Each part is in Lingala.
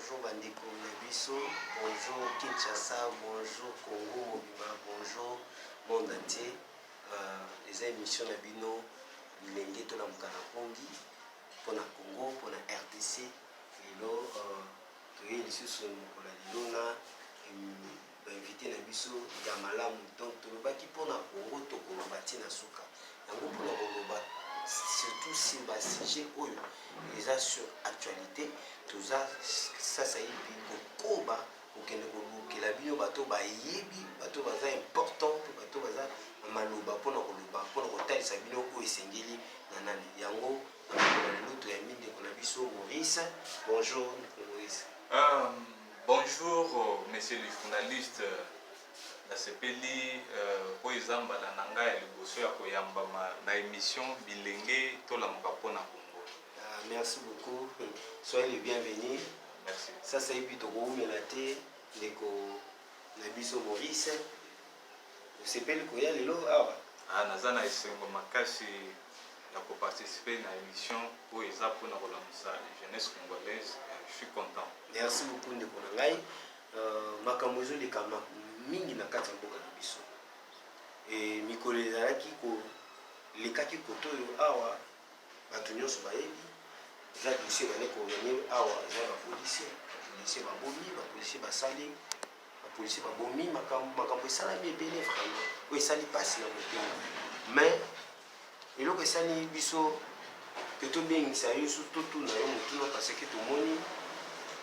bonjour bandeko na biso, bonjour Kinshasa, bonjour Congo mobima, bonjour monde entier. Les émissions na bino lenge to la mukana pongi pour la Congo, pour la RDC. Lelo toye lisusu pour la lilona invité na biso ya malamu donc tolobaki pour na Congo to koloba tina suka. Yango pour la koloba surtout si bas sujet oyo les sur actualité tout ça ça y est koba okende kolukela bino bato bayebi bato baza important bato baza maloba pona koloba pona kotalisa bino oyo esengeli na nani yango lelo to ya minde kona biso Maurice. Bonjour Maurice. Bonjour monsieur le journaliste. La sepeli po ezamba la nanga ya liboso ya koyambama na émission bilenge tolamuka pona Congo. Merci beaucoup. Soyez les bienvenus. Merci. Ça c'est plutôt gros melate ndeko na biso Maurice. Sepeli ko ya lelo awa. Naza na esengo makasi ya ko participer na émission po eza pona kolamusa jeunesse congolaise. Je suis content. Merci beaucoup ndeko na ngai. Makambo ezo lekama mingi na kati ya mboka na biso e mikolo ezalaki lekaki koto oyo awa bato nyonso bayebi eza dossier bane kovenir awa eza bapolisier babomi bapolisier basali bapolisier babomi makambo esalami ebele vraiment oyo esali mpasi na motema mais eloko esali biso ke tobengisa yo so totuna yo motuna parce que tomoni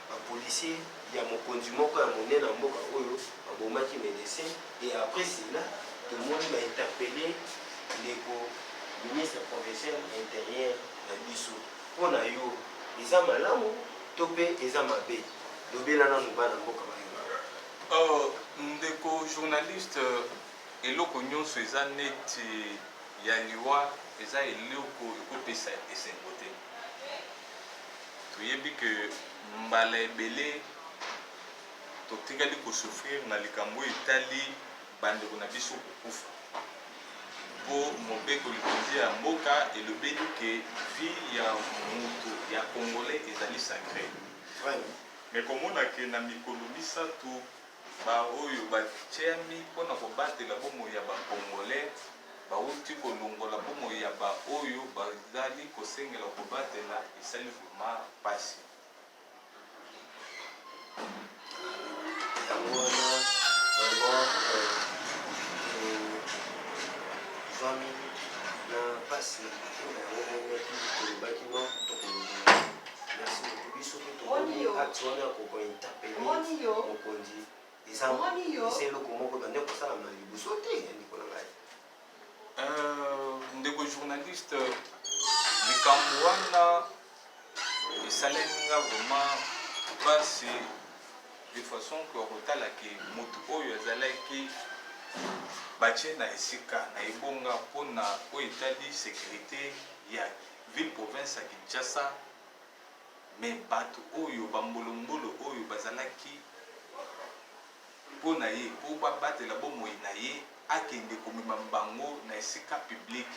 bapolisier ya mokonzi moko ya monene na mboka oyo abomaki médecin et après cela tout le monde m'a interpellé ndeko ministre provincial intérieur na biso mpona yo eza malamu to mpe eza mabe lobela nanu bana mboka bayo. Ndeko journaliste eloko nyonso eza neti ya liwa eza eloko ekopesa esengo te toyebi ke mbala ebele totikali kosouffrir na likambo etali bandeko na biso kokufa po mobeko likonzi ya mboka elobeli ke vie ya moto ya congolais ezali sacré mais komona ke na mikolo misato baoyo batiami mpona kobatela bomoi ya bacongolais bauti kolongola bomoi ya baoyo bazali kosengela kobatela esali vraimen mpasi. Yango wana vraiment vami na mpasi yango momeki tolobaki no tokoloba merci beaucoup biso mpe tomoni acte wana ya kokointerpele mokonzi eza eloko moko bande kosalama liboso te ya ndeko na ngai. Ndeko journaliste likambo wana esalenga vraiment mpasi de façon que okotalaki motu oyo azalaki batie na esika na ebonga mpona oyo etali sécurité ya ville province ya Kinshasa mais bato oyo bambolombolo oyo bazalaki mpona ye po babatela bomoi na ye akende komema bango na esika publique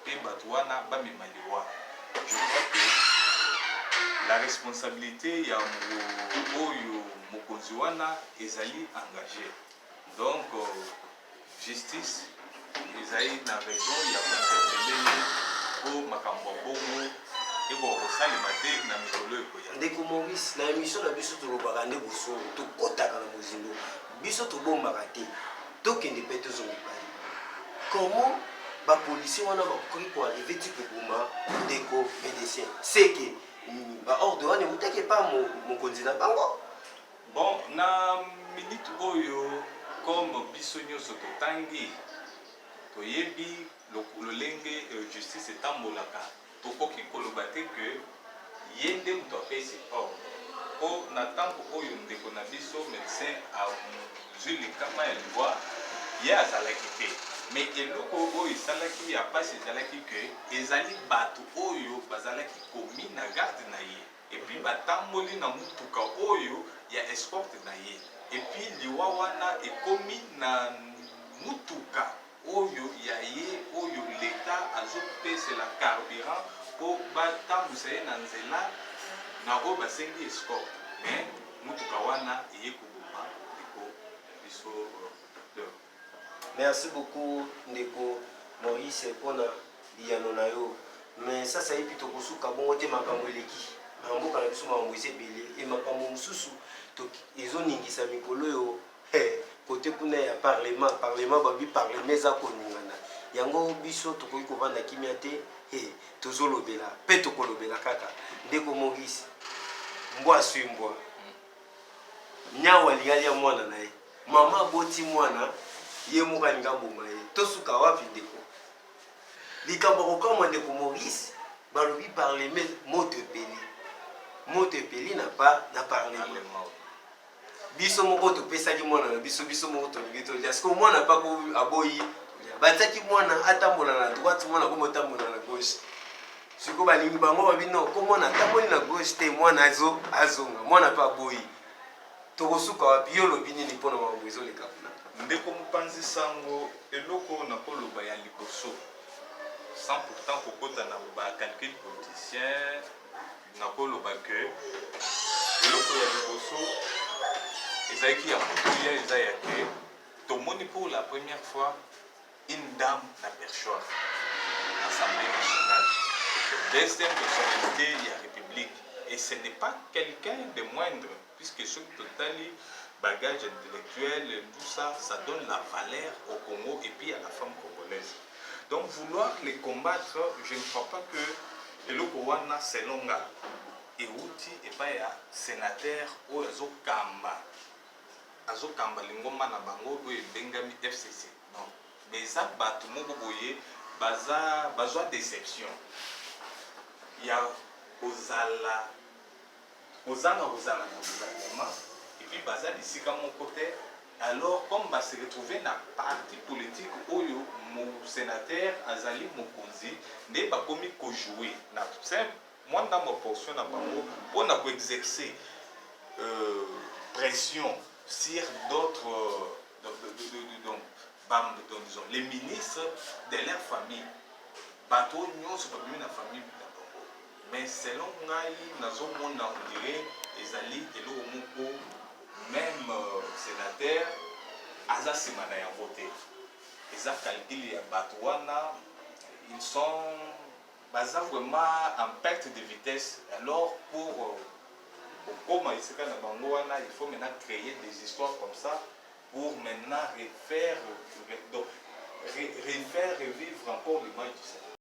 mpe bato wana bamema liwa. Je crois que la responsabilité ya oyo mokonzi wana ezali engagé donc justice ezali na raison ya kointerpelle po makambo bongo ekokosalema te na mikolo ekoya. Ndeko Maurice na émission na biso tolobaka nde bosolo tokotaka na mozindo biso tobombaka te tokende mpe tozongipali comment bapolisier wana bakoki koarrive ti koboma ndeko médecin seke baordre wana eutaki epa mokonzi na bango. Bon, na minute oyo comme biso nyonso totangi toyebi lolenge justice etambolaka tokoki koloba te ke ye nde moto apesi ordre po na ntango oyo ndeko na biso médecin azwi likama ya liwa ye azalaki te mais eloko oyo esalaki ya mpasi ezalaki ke ezali bato oyo bazalaki komi na garde na ye epuis batamboli na mutuka oyo ya escorte na ye epuis liwa wana ekomi na mutuka oyo ya ye oyo leta azopesela carburant po batambwisa ye na nzela na oyo basengi escorte mais Merci beaucoup ndeko Maurice pona liyano na yo. Mais ça ça yebi tokosuka bongo te makambo eleki. Mboka na biso makambo ezebele et makambo mosusu to ezoningisa mikolo yo. Côté kuna ya parlement babi parlement za koningana. Yango biso tokoki kovanda kimia te tozolobela pe tokolobela kaka ndeko Maurice mbwa swimbwa nyawa ligali ya mwana na ye mama boti mwana ye moka linga bonga ye tosuka wapi ndeko likambo kokoma ndeko Maurice balobi parlement moto epeli na parlement biso moko topesaki mwana na biso moko tolingi tolia parce que mwana pa ko aboyi bataki mwana atambola na droite mwana ko motambola na gauche siko balingi bango babi non ko mwana tamboli na gauche te mwana azonga mwana pa aboyi tokosuka wapi yo lobi nini mpona makambo ezoleka kuna ndeko mopanzi sango eloko na koloba ya liboso sans pourtant kokota na bacalcul politicien na koloba ke eloko ya liboso ezalaki ya motuya eza ya ke tomoni pour la première fois une dame na perchoir l'Assemblée nationale deuxième personnalité de la République et ce n'est pas quelqu'un de moindre puisque ce totali bagage intellectuel tout ça ça donne la valeur au Congo et puis à la femme congolaise donc vouloir les combattre je ne crois pas que eloko wana selonga euti epai ya sénateur oyo azokamba lingomba na bango oyo ebengami FCC non mais eza bato moko boye bazwa déception ya kozanga na gouvernement et puis baza bisika moko te alors comme se retrouver na parti politique oyo mo sénateur azali mokonzi nde bakomi kojouer na moi dans ma portion na bango mpona koexercer pression sur d'autres disons, les ministres de leur famille bato nyonso babimi na famille na bango mais selon ngai nazomona on dirait ezali eloko moko même sénateur aza nsima na yango te eza calcul ya bato wana ils sont baza vraiment en perte de vitesse alors pour comme esika na bango wana il faut maintenant créer des histoires comme ça pour maintenant refaire revivre encore l'image du Sénégal.